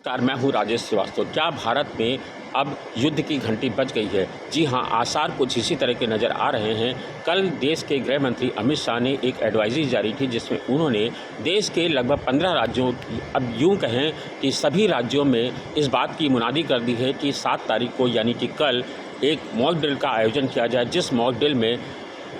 नमस्कार, मैं हूँ राजेश श्रीवास्तव। क्या भारत में अब युद्ध की घंटी बज गई है? जी हाँ, आसार कुछ इसी तरह के नज़र आ रहे हैं। कल देश के गृह मंत्री अमित शाह ने एक एडवाइज़री जारी की जिसमें उन्होंने देश के लगभग 15 राज्यों, अब यूँ कहें कि सभी राज्यों में इस बात की मुनादी कर दी है कि 7 तारीख को यानी कि कल एक मॉक ड्रिल का आयोजन किया जाए, जिस मॉक ड्रिल में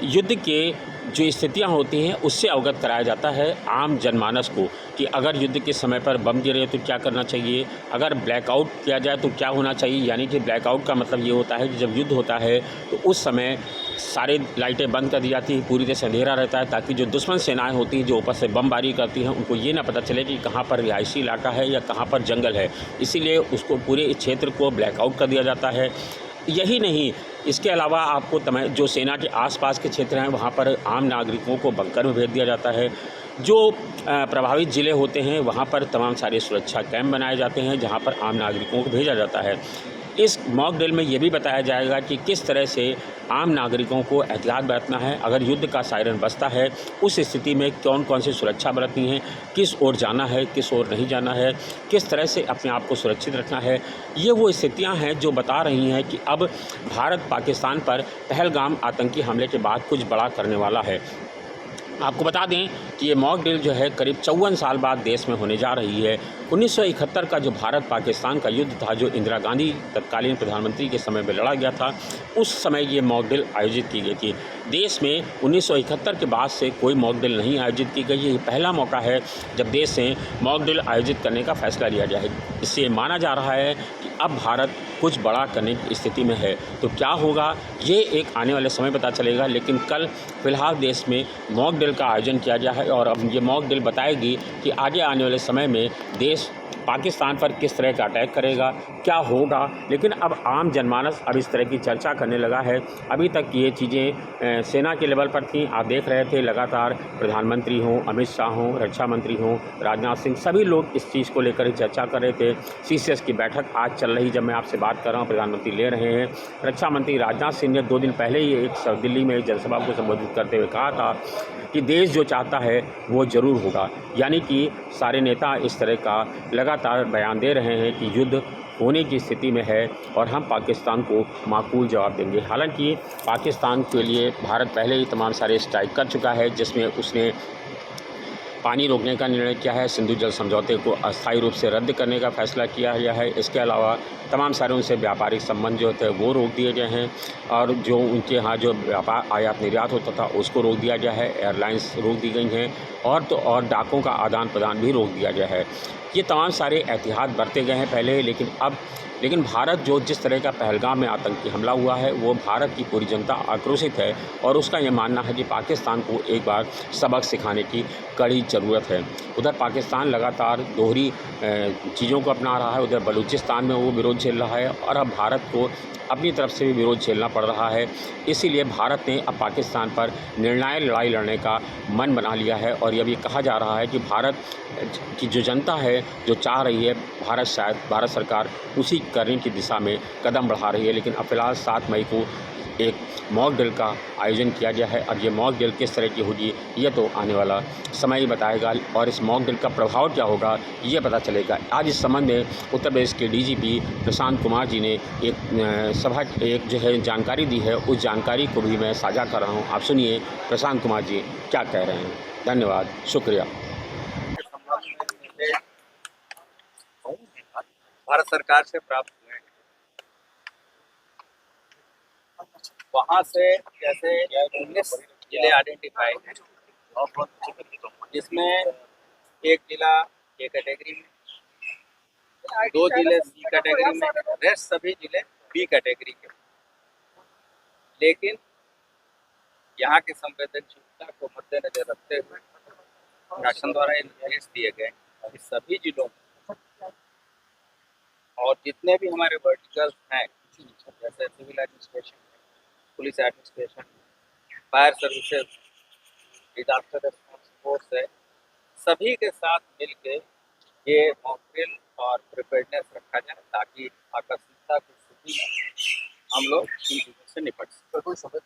युद्ध के जो स्थितियां होती हैं उससे अवगत कराया जाता है आम जनमानस को कि अगर युद्ध के समय पर बम गिरे तो क्या करना चाहिए, अगर ब्लैकआउट किया जाए तो क्या होना चाहिए। यानी कि ब्लैकआउट का मतलब ये होता है कि जब युद्ध होता है तो उस समय सारे लाइटें बंद कर दी जाती हैं, पूरी तरह से अंधेरा रहता है ताकि जो दुश्मन सेनाएं होती हैं जो ऊपर से बमबारी करती हैं उनको ये ना पता चले कि कहाँ पर रिहायशी इलाका है या कहाँ पर जंगल है। इसीलिए उसको पूरे क्षेत्र को ब्लैकआउट कर दिया जाता है। यही नहीं, इसके अलावा आपको जो सेना के आसपास के क्षेत्र हैं वहाँ पर आम नागरिकों को बंकर में भेज दिया जाता है। जो प्रभावित ज़िले होते हैं वहाँ पर तमाम सारे सुरक्षा कैंप बनाए जाते हैं जहाँ पर आम नागरिकों को भेजा जाता है। इस मॉक ड्रिल में ये भी बताया जाएगा कि किस तरह से आम नागरिकों को एहतियात बरतना है, अगर युद्ध का सायरन बजता है उस स्थिति में कौन कौन सी सुरक्षा बरतनी है, किस ओर जाना है, किस ओर नहीं जाना है, किस तरह से अपने आप को सुरक्षित रखना है। ये वो स्थितियां हैं जो बता रही हैं कि अब भारत पाकिस्तान पर पहलगाम आतंकी हमले के बाद कुछ बड़ा करने वाला है। आपको बता दें कि ये मॉक ड्रिल जो है करीब 54 साल बाद देश में होने जा रही है। 1971 का जो भारत पाकिस्तान का युद्ध था, जो इंदिरा गांधी तत्कालीन प्रधानमंत्री के समय में लड़ा गया था, उस समय ये मॉक ड्रिल आयोजित की गई थी। देश में 1971 के बाद से कोई मॉक ड्रिल नहीं आयोजित की गई। ये पहला मौका है जब देश से मॉक ड्रिल आयोजित करने का फैसला लिया गया है। इससे माना जा रहा है कि अब भारत कुछ बड़ा करने की स्थिति में है। तो क्या होगा ये एक आने वाले समय पता चलेगा, लेकिन कल फिलहाल देश में मॉक ड्रिल का आयोजन किया गया है और अब ये मॉक ड्रिल बताएगी कि आगे आने वाले समय में देश पाकिस्तान पर किस तरह का अटैक करेगा, क्या होगा। लेकिन अब आम जनमानस अब इस तरह की चर्चा करने लगा है। अभी तक ये चीज़ें सेना के लेवल पर थी, आप देख रहे थे लगातार प्रधानमंत्री हों, अमित शाह हों, रक्षा मंत्री हों, राजनाथ सिंह, सभी लोग इस चीज़ को लेकर ही चर्चा कर रहे थे। सीसीएस की बैठक आज चल रही, जब मैं आपसे बात कर रहा हूँ प्रधानमंत्री ले रहे हैं। रक्षा मंत्री राजनाथ सिंह ने 2 दिन पहले ही दिल्ली में एक जनसभा को संबोधित करते हुए कहा था कि देश जो चाहता है वो ज़रूर होगा। यानी कि सारे नेता इस तरह का लगातार बयान दे रहे हैं कि युद्ध होने की स्थिति में है और हम पाकिस्तान को माकूल जवाब देंगे। हालांकि पाकिस्तान के लिए भारत पहले ही तमाम सारे स्ट्राइक कर चुका है, जिसमें उसने पानी रोकने का निर्णय किया है, सिंधु जल समझौते को अस्थायी रूप से रद्द करने का फैसला किया गया है। इसके अलावा तमाम सारे उनसे व्यापारिक संबंध जो थे वो रोक दिए गए हैं और जो उनके यहाँ जो व्यापार आयात निर्यात होता था उसको रोक दिया गया है, एयरलाइंस रोक दी गई हैं और तो और डाकों का आदान प्रदान भी रोक दिया गया है। ये तमाम सारे एहतियात बरते गए हैं पहले, लेकिन भारत जो जिस तरह का पहलगाम में आतंकी हमला हुआ है वो भारत की पूरी जनता आक्रोशित है और उसका ये मानना है कि पाकिस्तान को एक बार सबक सिखाने की कड़ी ज़रूरत है। उधर पाकिस्तान लगातार दोहरी चीज़ों को अपना रहा है, उधर बलूचिस्तान में वो विरोध झेल रहा है और अब भारत को अपनी तरफ से भी विरोध झेलना पड़ रहा है। इसीलिए भारत ने अब पाकिस्तान पर निर्णायक लड़ाई लड़ने का मन बना लिया है और अब ये कहा जा रहा है कि भारत की जो जनता है जो चाह रही है, भारत सरकार उसी करने की दिशा में कदम बढ़ा रही है। लेकिन अब फिलहाल 7 मई को एक मॉक ड्रिल का आयोजन किया गया है। अब ये मॉक ड्रिल किस तरह की होगी ये तो आने वाला समय ही बताएगा और इस मॉक ड्रिल का प्रभाव क्या होगा ये पता चलेगा। आज इस संबंध में उत्तर प्रदेश के डीजीपी प्रशांत कुमार जी ने एक जो है जानकारी दी है, उस जानकारी को भी मैं साझा कर रहा हूँ। आप सुनिए प्रशांत कुमार जी क्या कह रहे हैं। धन्यवाद, शुक्रिया। भारत सरकार से प्राप्त हुए हैं, वहाँ से जैसे 19 जिले आइडेंटिफाई हैं, जिसमें एक जिला ए कैटेगरी में, 2 जिले सी कैटेगरी में, रेस्ट सभी जिले बी कैटेगरी के। लेकिन यहाँ की संवेदनशीलता को मद्देनजर रखते हुए शासन द्वारा ये निर्देश दिए गए कि सभी जिलों में और जितने भी हमारे वर्टिकल्स हैं, जैसे civil administration, police administration, fire services, disaster response force है, सभी के साथ मिलके ये मॉक ड्रिल और प्रिपेयर्डनेस रखा जाए ताकि आकस्मिकता की स्थिति में हम लोग इन चीज़ों से निपट सकें। कोई समझ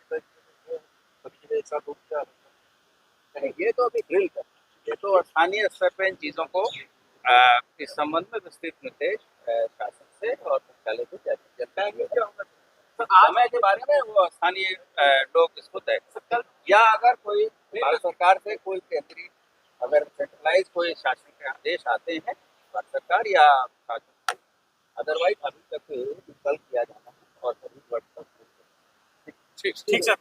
एक साथ ये तो अभी ड्रिल कर, ये तो स्थानीय स्तर पर इन चीज़ों को इस संबंध में विस्तृत निर्देश शासन से और मुख्यालय को जारी किया गया। समय के बारे में वो स्थानीय लोग इसको तय कर, या अगर कोई भारत सरकार से कोई केंद्रीय अगर सेंट्रलाइज कोई शासन के आदेश आते हैं भारत सरकार या शासन, अदरवाइज अभी तक विकल्प किया जाना है और सभी वर्ष तक। ठीक सर।